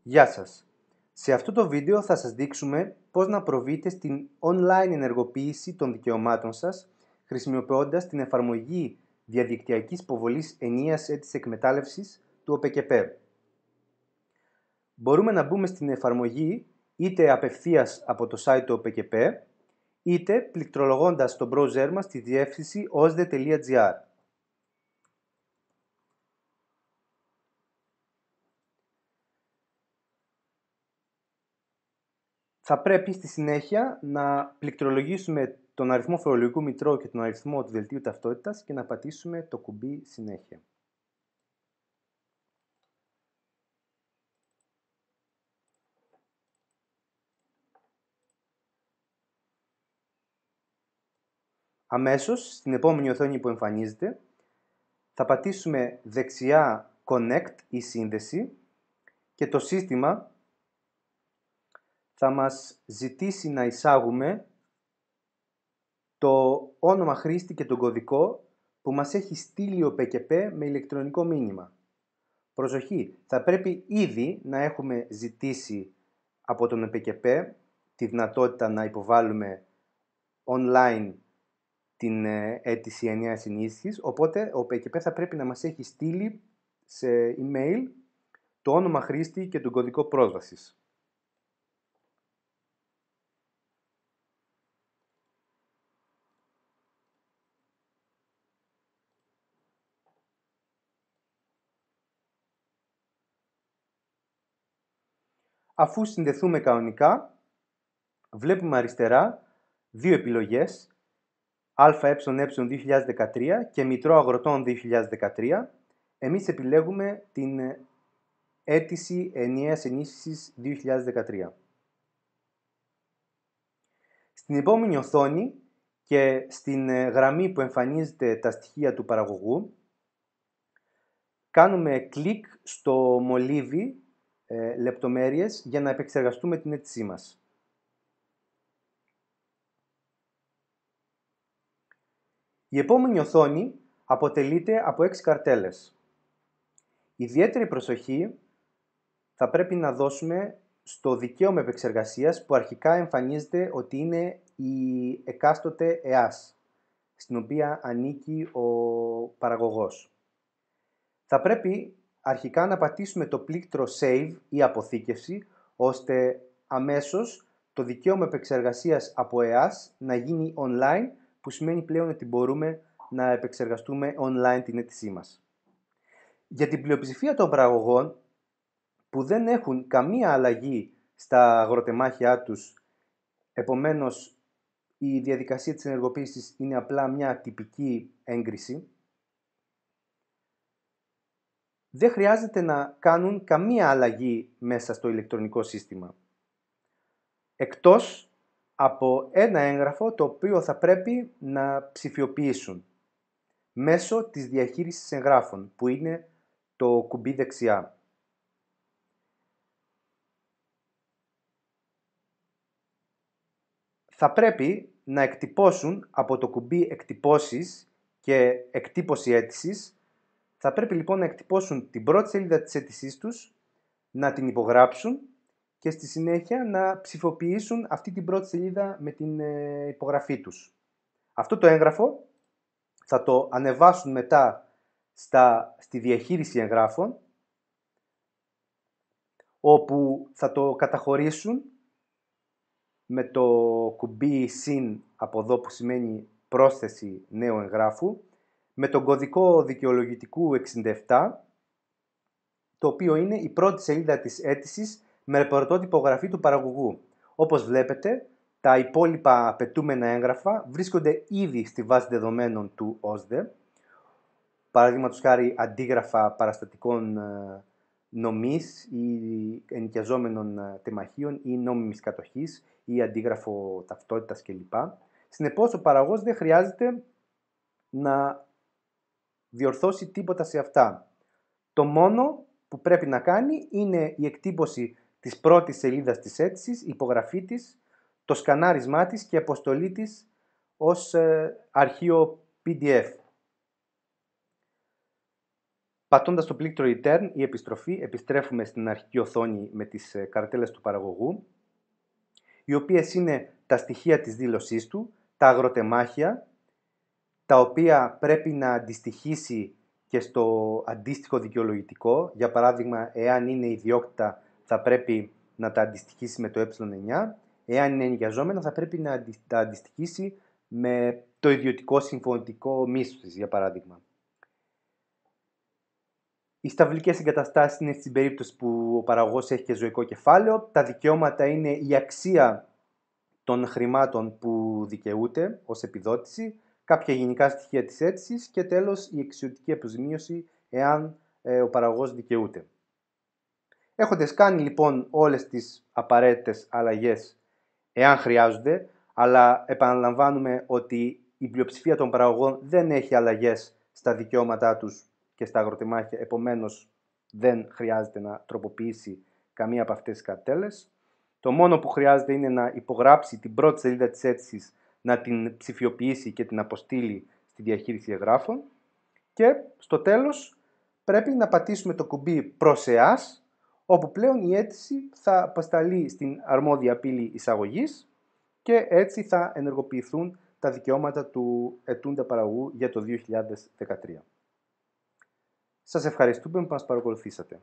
Γεια σας! Σε αυτό το βίντεο θα σας δείξουμε πώς να προβείτε στην online ενεργοποίηση των δικαιωμάτων σας χρησιμοποιώντας την εφαρμογή διαδικτυακής υποβολής ενιαίας αίτησης εκμετάλλευσης του ΟΠΕΚΕΠΕ. Μπορούμε να μπούμε στην εφαρμογή είτε απευθείας από το site του ΟΠΕΚΕΠΕ είτε πληκτρολογώντας στο browser μας τη διεύθυνση osde.gr. Θα πρέπει στη συνέχεια να πληκτρολογήσουμε τον αριθμό φορολογικού μητρώου και τον αριθμό του δελτίου ταυτότητας και να πατήσουμε το κουμπί συνέχεια. Αμέσως, στην επόμενη οθόνη που εμφανίζεται, θα πατήσουμε δεξιά Connect ή σύνδεση και το σύστημα θα μας ζητήσει να εισάγουμε το όνομα χρήστη και τον κωδικό που μας έχει στείλει ο ΟΠΕΚΕΠΕ με ηλεκτρονικό μήνυμα. Προσοχή, θα πρέπει ήδη να έχουμε ζητήσει από τον ΟΠΕΚΕΠΕ τη δυνατότητα να υποβάλουμε online την αίτηση ενιαίας ενίσχυσης, οπότε ο ΟΠΕΚΕΠΕ θα πρέπει να μας έχει στείλει σε email το όνομα χρήστη και τον κωδικό πρόσβασης. Αφού συνδεθούμε κανονικά, βλέπουμε αριστερά δύο επιλογές, ΑΕΕ 2013 και Μητρό Αγροτών 2013. Εμείς επιλέγουμε την αίτηση ενιαίας ενίσχυσης 2013. Στην επόμενη οθόνη και στην γραμμή που εμφανίζεται τα στοιχεία του παραγωγού, κάνουμε κλικ στο μολύβι λεπτομέρειες για να επεξεργαστούμε την αίτησή μας. Η επόμενη οθόνη αποτελείται από 6 καρτέλες. Ιδιαίτερη προσοχή θα πρέπει να δώσουμε στο δικαίωμα επεξεργασίας που αρχικά εμφανίζεται ότι είναι η εκάστοτε ΕΑΣ, στην οποία ανήκει ο παραγωγός. Θα πρέπει αρχικά να πατήσουμε το πλήκτρο Save ή αποθήκευση, ώστε αμέσως το δικαίωμα επεξεργασίας από ΕΑΣ να γίνει online, που σημαίνει πλέον ότι μπορούμε να επεξεργαστούμε online την αίτησή μας. Για την πλειοψηφία των παραγωγών που δεν έχουν καμία αλλαγή στα αγροτεμάχια τους, επομένως η διαδικασία της ενεργοποίησης είναι απλά μια τυπική έγκριση, δεν χρειάζεται να κάνουν καμία αλλαγή μέσα στο ηλεκτρονικό σύστημα. Εκτός από ένα έγγραφο το οποίο θα πρέπει να ψηφιοποιήσουν μέσω της διαχείρισης εγγράφων, που είναι το κουμπί δεξιά. Θα πρέπει να εκτυπώσουν από το κουμπί εκτυπώσεις και εκτύπωση αίτησης. Θα πρέπει λοιπόν να εκτυπώσουν την πρώτη σελίδα της αίτησής τους, να την υπογράψουν και στη συνέχεια να ψηφοποιήσουν αυτή την πρώτη σελίδα με την υπογραφή τους. Αυτό το έγγραφο θα το ανεβάσουν μετά στη διαχείριση εγγράφων, όπου θα το καταχωρήσουν με το κουμπί συν από εδώ, που σημαίνει πρόσθεση νέου εγγράφου, με τον κωδικό δικαιολογητικού 67, το οποίο είναι η πρώτη σελίδα της αίτησης με πρωτότυπο γραφή του παραγωγού. Όπως βλέπετε, τα υπόλοιπα απαιτούμενα έγγραφα βρίσκονται ήδη στη βάση δεδομένων του OSDE, παραδείγματος χάρη αντίγραφα παραστατικών νομής ή ενοικιαζόμενων τεμαχίων ή νόμιμης κατοχής ή αντίγραφο ταυτότητας κλπ. Συνεπώς, ο παραγωγός δεν χρειάζεται να διορθώσει τίποτα σε αυτά. Το μόνο που πρέπει να κάνει είναι η εκτύπωση της πρώτης σελίδας της αίτησης, η υπογραφή της, το σκανάρισμά της και η αποστολή της ως αρχείο PDF. Πατώντας το πλήκτρο Return ή επιστροφή, επιστρέφουμε στην αρχική οθόνη με τις καρτέλες του παραγωγού, οι οποίες είναι τα στοιχεία της δήλωσής του, τα αγροτεμάχια, τα οποία πρέπει να αντιστοιχίσει και στο αντίστοιχο δικαιολογητικό. Για παράδειγμα, εάν είναι ιδιόκτητα, θα πρέπει να τα αντιστοιχίσει με το ε9. Εάν είναι ενοικιαζόμενα, θα πρέπει να τα αντιστοιχίσει με το ιδιωτικό συμφωνητικό μίσθωσης, για παράδειγμα. Οι σταυλικές εγκαταστάσεις είναι στην περίπτωση που ο παραγωγός έχει και ζωικό κεφάλαιο. Τα δικαιώματα είναι η αξία των χρημάτων που δικαιούται ως επιδότηση, κάποια γενικά στοιχεία της αίτησης και τέλος η εξιωτική αποζημίωση εάν ο παραγωγός δικαιούται. Έχοντας κάνει λοιπόν όλες τις απαραίτητες αλλαγές εάν χρειάζονται, αλλά επαναλαμβάνουμε ότι η πλειοψηφία των παραγωγών δεν έχει αλλαγές στα δικαιώματά τους και στα αγροτεμάχια, επομένως δεν χρειάζεται να τροποποιήσει καμία από αυτές τις καρτέλες. Το μόνο που χρειάζεται είναι να υπογράψει την πρώτη σελίδα της αίτησης, να την ψηφιοποιήσει και την αποστείλει στη διαχείριση εγγράφων και στο τέλος πρέπει να πατήσουμε το κουμπί προς ΕΑΣ, όπου πλέον η αίτηση θα αποσταλεί στην αρμόδια πύλη εισαγωγής και έτσι θα ενεργοποιηθούν τα δικαιώματα του ετούντα παραγωγού για το 2013. Σας ευχαριστούμε που μας παρακολουθήσατε.